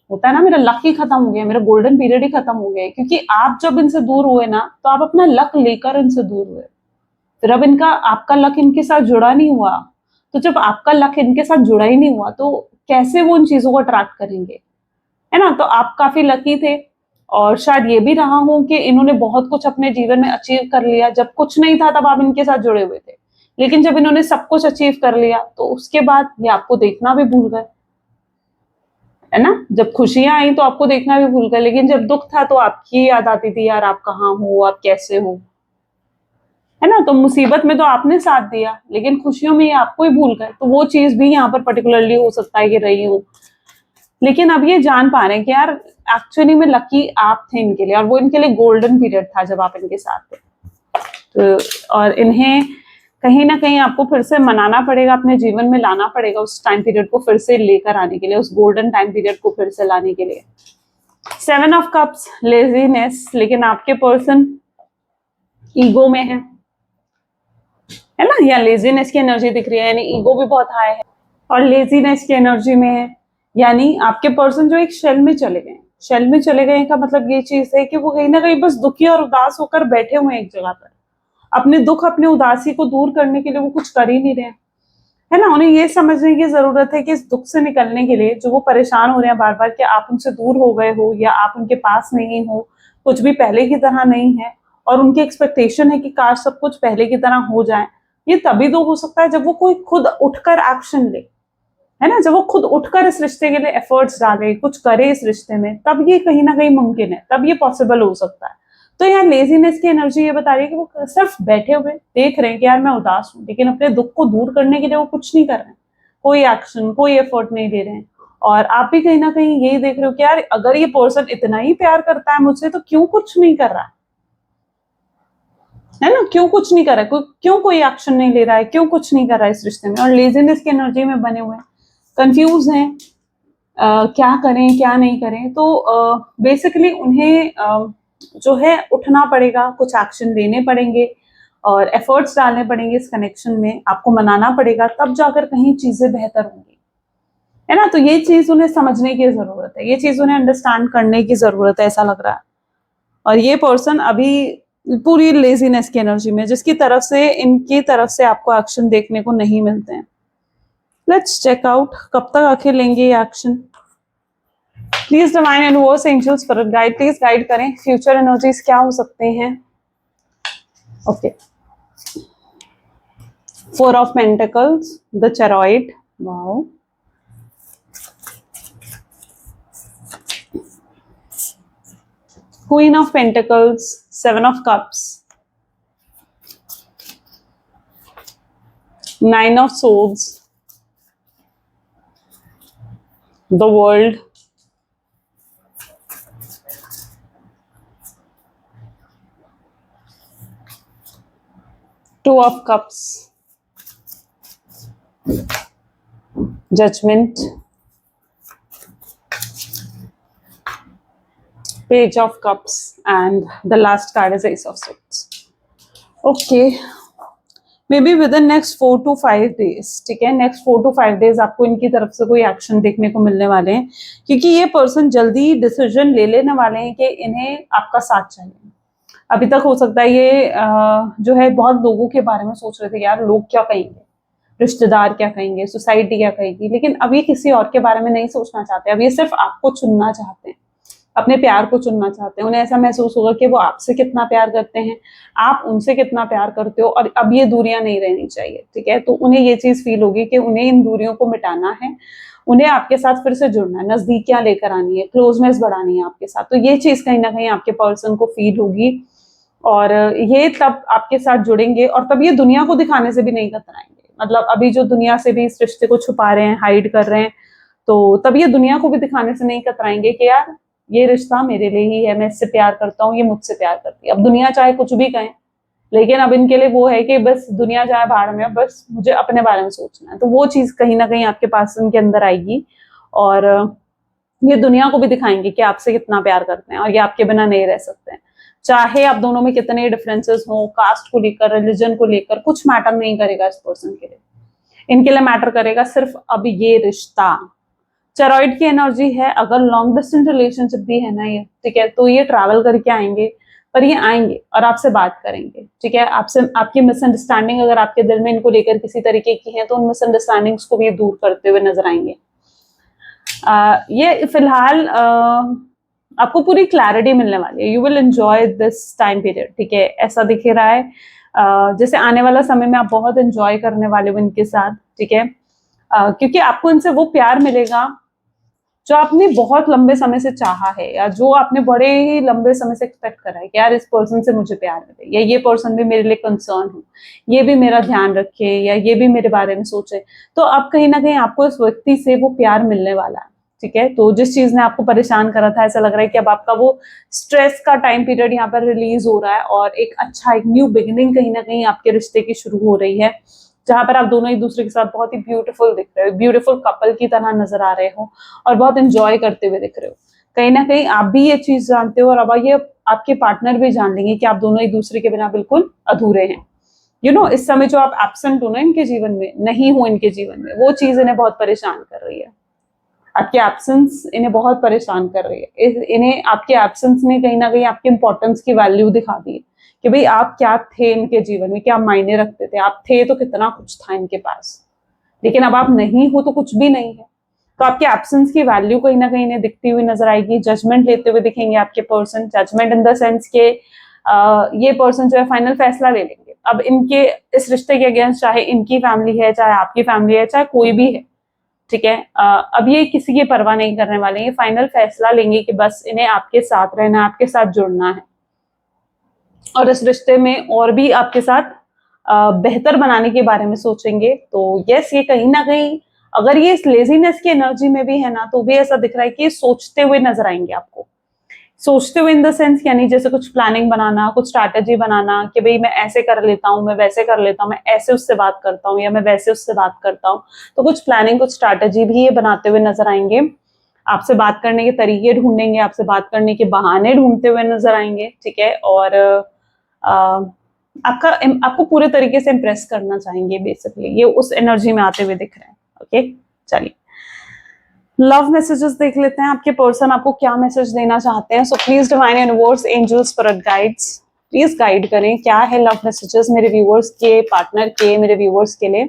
होता है ना, मेरा लक ही खत्म हो गया, मेरा गोल्डन पीरियड ही खत्म हो गया। क्योंकि आप जब इनसे दूर हुए ना, तो आप अपना लक लेकर इनसे दूर हुए। फिर अब आपका लक इनके साथ जुड़ा नहीं हुआ। तो जब आपका लक इनके साथ जुड़ा ही नहीं हुआ, तो कैसे वो उन चीजों को अट्रैक्ट करेंगे, है ना। तो आप काफी लकी थे, और शायद ये भी रहा हो कि इन्होंने बहुत कुछ अपने जीवन में अचीव कर लिया। जब कुछ नहीं था तब आप इनके साथ जुड़े हुए थे, लेकिन जब इन्होंने सब कुछ अचीव कर लिया, तो उसके बाद ये आपको देखना भी भूल गए, है ना। जब खुशियां आई तो आपको देखना भी भूल गए, लेकिन जब दुख था तो आपकी याद आती थी, यार आप कहाँ हो, आप कैसे हो, है ना। तो मुसीबत में तो आपने साथ दिया, लेकिन खुशियों में ये आपको ही भूल गए। तो वो चीज भी यहाँ पर पर्टिकुलरली हो सकता है कि रही हो। लेकिन अब ये जान पा रहे हैं कि यार एक्चुअली में लकी आप थे इनके लिए, और वो इनके लिए गोल्डन पीरियड था जब आप इनके साथ थे। तो और इन्हें कहीं ना कहीं आपको फिर से मनाना पड़ेगा, अपने जीवन में लाना पड़ेगा, उस टाइम पीरियड को फिर से लेकर आने के लिए, उस गोल्डन टाइम पीरियड को फिर से लाने के लिए। 7 ऑफ कप्स, लेजीनेस। लेकिन आपके पर्सन ईगो में है ना, या लेजीनेस की एनर्जी दिख रही है, यानी ईगो भी बहुत हाई है, और लेजीनेस की एनर्जी में है। यानी आपके पर्सन जो एक शेल में चले गए, शेल में चले गए का मतलब ये चीज है कि वो कहीं ना कहीं बस दुखी और उदास होकर बैठे हुए हैं एक जगह पर। अपने दुख, अपनी उदासी को दूर करने के लिए वो कुछ कर ही नहीं रहे हैं, है ना। उन्हें ये समझने की जरूरत है कि इस दुख से निकलने के लिए जो वो परेशान हो रहे हैं बार बार कि आप उनसे दूर हो गए हो, या आप उनके पास नहीं हो, कुछ भी पहले की तरह नहीं है, और उनकी एक्सपेक्टेशन है कि काश सब कुछ पहले की तरह हो जाए। ये तभी तो हो सकता है जब वो कोई खुद उठकर एक्शन ले, है ना। जब वो खुद उठकर इस रिश्ते के लिए एफर्ट्स डाले, कुछ करे इस रिश्ते में, तब ये कहीं ना कहीं मुमकिन है, तब ये पॉसिबल हो सकता है। तो यहाँ लेजीनेस की एनर्जी ये बता रही है कि वो सिर्फ बैठे हुए देख रहे हैं कि यार मैं उदास हूँ, लेकिन अपने दुख को दूर करने के लिए वो कुछ नहीं कर रहे हैं, कोई एक्शन, कोई एफर्ट नहीं दे रहे हैं। और आप भी कहीं ना कहीं यही देख रहे हो कि यार अगर ये पर्सन इतना ही प्यार करता है मुझसे तो क्यों कुछ नहीं कर रहा है ना, क्यों कुछ नहीं कर रहा है, क्यों कोई एक्शन नहीं ले रहा है, क्यों कुछ नहीं कर रहा है इस रिश्ते में। और लेजीनेस की एनर्जी में बने हुए हैं, कंफ्यूज हैं, क्या करें क्या नहीं करें। तो बेसिकली उन्हें जो है उठना पड़ेगा, कुछ एक्शन लेने पड़ेंगे और एफर्ट्स डालने पड़ेंगे इस कनेक्शन में, आपको मनाना पड़ेगा, तब जाकर कहीं चीजें बेहतर होंगी, है ना। तो ये चीज उन्हें समझने की जरूरत है, ये चीज उन्हें अंडरस्टैंड करने की जरूरत है, ऐसा लग रहा है। और ये पर्सन अभी पूरी लेजीनेस की एनर्जी में, जिसकी तरफ से इनकी तरफ से आपको एक्शन देखने को नहीं मिलते हैं। लेट्स चेक आउट कब तक आखिर लेंगे ये action. Please divine universe angels spirit guide, please guide करें फ्यूचर एनर्जीज क्या हो सकते हैं। Okay, 4 of pentacles, the chariot, wow, Queen of Pentacles, 7 of Cups, 9 of Swords, the World, Two of Cups, Judgment, Page of Cups, and the last card is Ace of Swords. Okay, may be with in next 4 to 5 days, ठीक है, next 4 to 5 days आपको इनकी तरफ से कोई action देखने को मिलने वाले हैं, क्योंकि ये पर्सन जल्दी डिसीजन ले लेने वाले हैं कि इन्हें आपका साथ चाहिए। अभी तक हो सकता है ये जो है बहुत लोगों के बारे में सोच रहे थे, यार लोग क्या कहेंगे, रिश्तेदार क्या कहेंगे, सोसाइटी क्या कहेगी, लेकिन अब ये किसी और के बारे में नहीं सोचना चाहते, अब ये सिर्फ आपको चुनना चाहते हैं, अपने प्यार को चुनना चाहते हैं। उन्हें ऐसा महसूस होगा कि वो आपसे कितना प्यार करते हैं, आप उनसे कितना प्यार करते हो, और अब ये दूरियां नहीं रहनी चाहिए, ठीक है। तो उन्हें ये चीज फील होगी कि उन्हें इन दूरियों को मिटाना है, उन्हें आपके साथ फिर से जुड़ना है, नजदीकियां लेकर आनी है, क्लोजनेस बढ़ानी है आपके साथ। तो ये चीज कहीं ना कहीं आपके पर्सन को फील होगी, और ये तब आपके साथ जुड़ेंगे, और तब ये दुनिया को दिखाने से भी नहीं कतराएंगे। मतलब अभी जो दुनिया से भी इस रिश्ते को छुपा रहे हैं, हाइड कर रहे हैं, तो तब ये दुनिया को भी दिखाने से नहीं कतराएंगे कि यार ये रिश्ता मेरे लिए ही है, मैं इससे प्यार करता हूँ, ये मुझसे प्यार करती है। अब दुनिया चाहे कुछ भी कहे, लेकिन अब इनके लिए वो है कि बस दुनिया जाए भाड़ में, बस मुझे अपने बारे में सोचना है। तो वो चीज कहीं ना कहीं आपके पास उनके अंदर आएगी, और ये दुनिया को भी दिखाएंगे कि आपसे कितना प्यार करते हैं, और ये आपके बिना नहीं रह सकते हैं। चाहे आप दोनों में कितने डिफरेंसेस हो, कास्ट को लेकर, रिलीजन को लेकर, कुछ मैटर नहीं करेगा इस पर्सन के लिए। इनके लिए मैटर करेगा सिर्फ अब ये रिश्ता। चेरॉइड की एनर्जी है, अगर लॉन्ग डिस्टेंस रिलेशनशिप भी है ना ये, ठीक है, तो ये ट्रैवल करके आएंगे, पर ये आएंगे और आपसे बात करेंगे, ठीक है। आपसे आपकी मिसअंडरस्टैंडिंग अगर आपके दिल में इनको लेकर किसी तरीके की है, तो उन मिसअंडरस्टैंडिंग्स को भी दूर करते हुए नजर आएंगे। ये फिलहाल आपको पूरी क्लैरिटी मिलने वाली है, you will enjoy this time period, ठीक है, ऐसा दिख रहा है। जैसे आने वाला समय में आप बहुत एंजॉय करने वाले हो इनके साथ, ठीक है, क्योंकि आपको इनसे वो प्यार मिलेगा जो आपने बहुत लंबे समय से चाहा है, या जो आपने बड़े ही लंबे समय से एक्सपेक्ट करा है कि यार इस पर्सन से मुझे प्यार मिले, या ये पर्सन भी मेरे लिए कंसर्न हो, ये भी मेरा ध्यान रखे, या ये भी मेरे बारे में सोचे। तो अब कहीं ना कहीं आपको इस व्यक्ति से वो प्यार मिलने वाला है, ठीक है। तो जिस चीज ने आपको परेशान करा था, ऐसा लग रहा है कि अब आपका वो स्ट्रेस का टाइम पीरियड यहाँ पर रिलीज हो रहा है, और एक अच्छा, एक न्यू बिगिनिंग कहीं ना कहीं आपके रिश्ते की शुरू हो रही है, जहां पर आप दोनों एक दूसरे के साथ बहुत ही ब्यूटीफुल दिख रहे हो, ब्यूटीफुल कपल की तरह नजर आ रहे हो, और बहुत एंजॉय करते हुए दिख रहे हो। कहीं ना कहीं आप भी ये चीज जानते हो, और अब ये आपके पार्टनर भी जान लेंगे कि आप दोनों एक दूसरे के बिना बिल्कुल अधूरे हैं। यू नो, इस समय जो आप एब्सेंट हो ना इनके जीवन में, नहीं हो इनके जीवन में, वो चीज इन्हें बहुत परेशान कर रही है। आपकी एब्सेंस इन्हें बहुत परेशान कर रही है। इन्हें आपके एब्सेंस ने कहीं ना कहीं आपकी इंपॉर्टेंस की वैल्यू दिखा दी है, कि भाई आप क्या थे इनके जीवन में, क्या मायने रखते थे, आप थे तो कितना कुछ था इनके पास, लेकिन अब आप नहीं हो तो कुछ भी नहीं है। तो आपके एब्सेंस की वैल्यू कहीं ना कहीं इन्हें दिखती हुई नजर आएगी। जजमेंट लेते हुए दिखेंगे आपके person, judgement in the sense के ये पर्सन जो है फाइनल फैसला ले लेंगे अब इनके इस रिश्ते के अगेंस्ट, चाहे इनकी फैमिली है, चाहे आपकी फैमिली है, चाहे कोई भी है, ठीक है। अब ये किसी की परवाह नहीं करने वाले, ये फाइनल फैसला लेंगे कि बस इन्हें आपके साथ रहना, आपके साथ जुड़ना है, और इस रिश्ते में और भी आपके साथ बेहतर बनाने के बारे में सोचेंगे। तो यस, ये कहीं ना कहीं अगर ये इस लेजीनेस की एनर्जी में भी है ना, तो भी ऐसा दिख रहा है कि सोचते हुए नजर आएंगे आपको। सोचते हुए इन द सेंस यानी जैसे कुछ प्लानिंग बनाना, कुछ स्ट्रैटेजी बनाना कि भाई मैं ऐसे कर लेता हूँ, मैं वैसे कर लेता हूँ, मैं ऐसे उससे बात करता हूँ या मैं वैसे उससे बात करता हूँ। तो कुछ प्लानिंग, कुछ स्ट्रैटेजी भी ये बनाते हुए नजर आएंगे। आपसे बात करने के तरीके ढूंढेंगे, आपसे बात करने के बहाने ढूंढते हुए नजर आएंगे, ठीक है। और आपका आपको पूरे तरीके से इम्प्रेस करना चाहेंगे बेसिकली, ये उस एनर्जी में आते हुए दिख रहे हैं। ओके, चलिए लव मैसेजेस देख लेते हैं। आपके पर्सन आपको क्या मैसेज देना चाहते हैं। So please divine universe, angels, spirit guides, please guide करें क्या है लव मैसेजेस मेरे व्यूअर्स के, पार्टनर के, मेरे व्यूअर्स के लिए।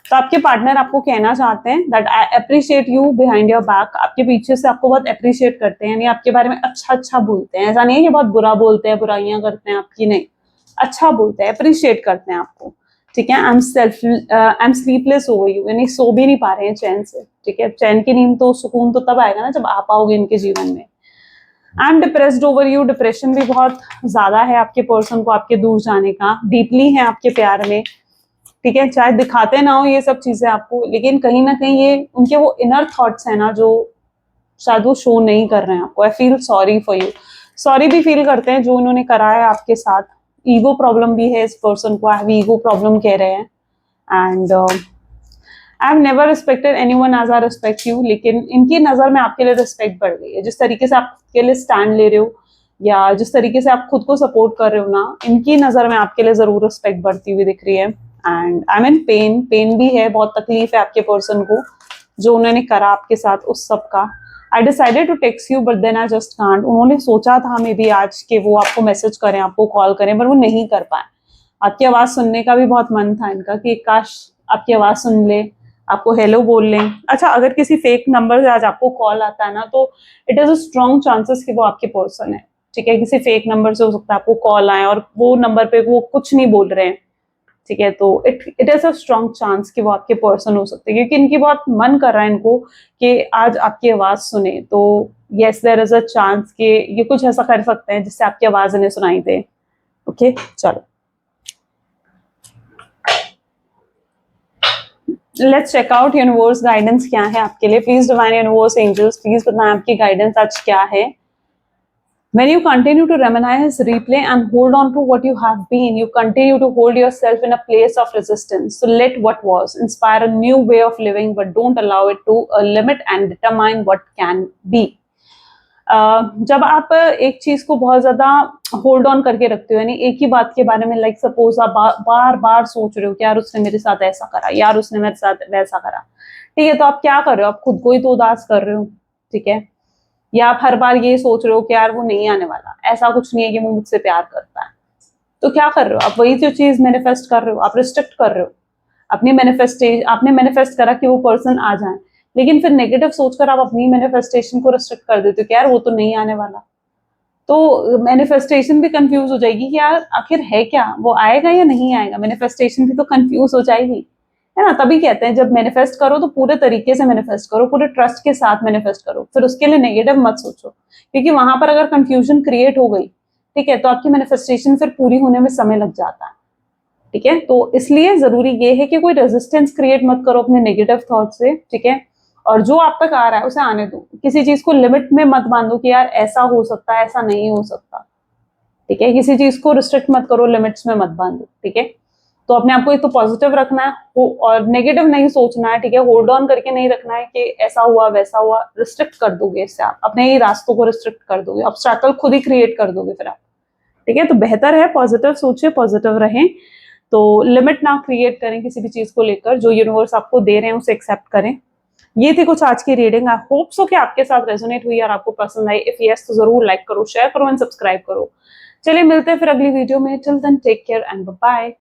तो आपके पार्टनर आपको कहना चाहते हैं that I appreciate you behind your back. आपके पीछे से आपको बहुत अप्रिशिएट करते हैं, यानी आपके बारे में अच्छा अच्छा बोलते हैं। ऐसा नहीं है कि बहुत बुरा बोलते हैं, बुराइयां करते हैं आपकी, नहीं, अच्छा बोलते हैं, अप्रिशिएट करते हैं आपको, ठीक है। I am sleepless over you, यानी सो भी नहीं पा रहे हैं चैन से, ठीक है। चैन की नींद तो, सुकून तो तब आएगा ना जब आप आओगे इनके जीवन में। I am depressed over you, depression भी बहुत ज्यादा है आपके पर्सन को आपके दूर जाने का, डीपली है आपके प्यार में, ठीक है। चाहे दिखाते ना हो ये सब चीजें आपको, लेकिन कहीं ना कहीं ये उनके वो इनर थॉट्स है ना, जो शायद वो शो नहीं कर रहे हैं आपको। I feel sorry for you, sorry भी फील करते हैं जो इन्होंने करा है आपके साथ। ईगो प्रॉब्लम भी है इस पर्सन को, आई ईगो प्रॉब्लम कह रहे हैं। And I have never respected anyone as I respect you, लेकिन इनकी नजर में आपके लिए रिस्पेक्ट बढ़ गई है। जिस तरीके से आप खुद के लिए स्टैंड ले रहे हो या जिस तरीके से आप खुद को सपोर्ट कर रहे हो ना, इनकी नजर में आपके लिए जरूर रिस्पेक्ट बढ़ती हुई दिख रही है। And I mean pain, pain भी है, बहुत तकलीफ है आपके पर्सन को जो उन्होंने करा आपके साथ, उस सब का। I decided to text you but then I just can't. उन्होंने सोचा था मे बी आज के वो आपको मैसेज करें, आपको कॉल करें, पर वो नहीं कर पाए। आपकी आवाज सुनने का भी बहुत मन था इनका कि काश आपकी आवाज सुन ले, आपको हेलो बोल लें। अच्छा, अगर किसी फेक नंबर से आज आपको कॉल आता है ना, तो it is a strong chances कि वो आपके पर्सन है, ठीक है। किसी फेक नंबर से हो सकता है आपको कॉल आए और वो नंबर पे वो कुछ नहीं बोल रहे हैं, ठीक है। तो it is a strong chance कि वो आपके पर्सन हो सकते हैं, क्योंकि इनकी बहुत मन कर रहा है इनको कि आज आपकी आवाज सुने। तो yes, there is a chance कि ये कुछ ऐसा कर सकते हैं जिससे आपकी आवाज इन्हें सुनाई दे। ओके, चलो let's check out universe guidance क्या है आपके लिए। Please divine universe, angels, please बताएं आपकी गाइडेंस आज क्या है। When you continue to reminisce, replay, and hold on to what you have been, you continue to hold yourself in a place of resistance. So let what was inspire a new way of living, but don't allow it to limit and determine what can be. जब आप एक चीज को बहुत ज्यादा hold on करके रखते हो, यानी एक ही बात के बारे में, लाइक सपोज आप बार बार सोच रहे हो कि यार उसने मेरे साथ ऐसा करा, यार उसने मेरे साथ वैसा करा, ठीक है। तो आप क्या कर रहे हो, आप खुद को ही तो उदास कर रहे हो, ठीक है। या आप हर बार ये सोच रहे हो कि यार वो नहीं आने वाला, ऐसा कुछ नहीं है कि वो मुझसे प्यार करता है। तो क्या कर रहे हो आप, वही जो चीज मैनिफेस्ट कर रहे हो, आप रिस्ट्रिक्ट कर रहे हो अपनी आपने मैनिफेस्ट करा कि वो पर्सन आ जाए, लेकिन फिर नेगेटिव सोचकर आप अपनी मैनिफेस्टेशन को रिस्ट्रिक्ट कर देते हो कि यार वो तो नहीं आने वाला। तो मैनिफेस्टेशन भी कंफ्यूज हो जाएगी कि यार आखिर है क्या, वो आएगा या नहीं आएगा। मैनिफेस्टेशन भी तो कंफ्यूज हो जाएगी, है ना। तभी कहते हैं जब मैनिफेस्ट करो तो पूरे तरीके से मैनिफेस्ट करो, पूरे ट्रस्ट के साथ मैनिफेस्ट करो, फिर उसके लिए नेगेटिव मत सोचो, क्योंकि वहां पर अगर कंफ्यूजन क्रिएट हो गई, ठीक है, तो आपकी मैनिफेस्टेशन फिर पूरी होने में समय लग जाता है, ठीक है। तो इसलिए जरूरी ये है कि कोई रेजिस्टेंस क्रिएट मत करो अपने नेगेटिव थॉट से, ठीक है। और जो आप तक आ रहा है उसे आने दो, किसी चीज को लिमिट में मत बांधो कि यार ऐसा हो सकता है, ऐसा नहीं हो सकता, ठीक है। किसी चीज को रिस्ट्रिक्ट मत करो, लिमिट्स में मत बांधो, ठीक है। तो अपने आप को एक तो पॉजिटिव रखना है और नेगेटिव नहीं सोचना है, ठीक है। होल्ड ऑन करके नहीं रखना है कि ऐसा हुआ वैसा हुआ, रिस्ट्रिक्ट कर दोगे इससे, आप अपने ही रास्तों को रिस्ट्रिक्ट कर दोगे, ऑब्स्टैकल खुद ही क्रिएट कर दोगे फिर आप, ठीक है। तो बेहतर है पॉजिटिव सोचिए, पॉजिटिव रहें। तो लिमिट ना क्रिएट करें किसी भी चीज को लेकर, जो यूनिवर्स आपको दे रहे हैं उसे एक्सेप्ट करें। ये थी कुछ आज की रीडिंग। आई होप सो कि आपके साथ रेजोनेट हुई और आपको पसंद आई। इफ यस तो जरूर लाइक करो, शेयर करो एंड सब्सक्राइब करो। चलिए मिलते हैं फिर अगली वीडियो में। Till then take care and bye.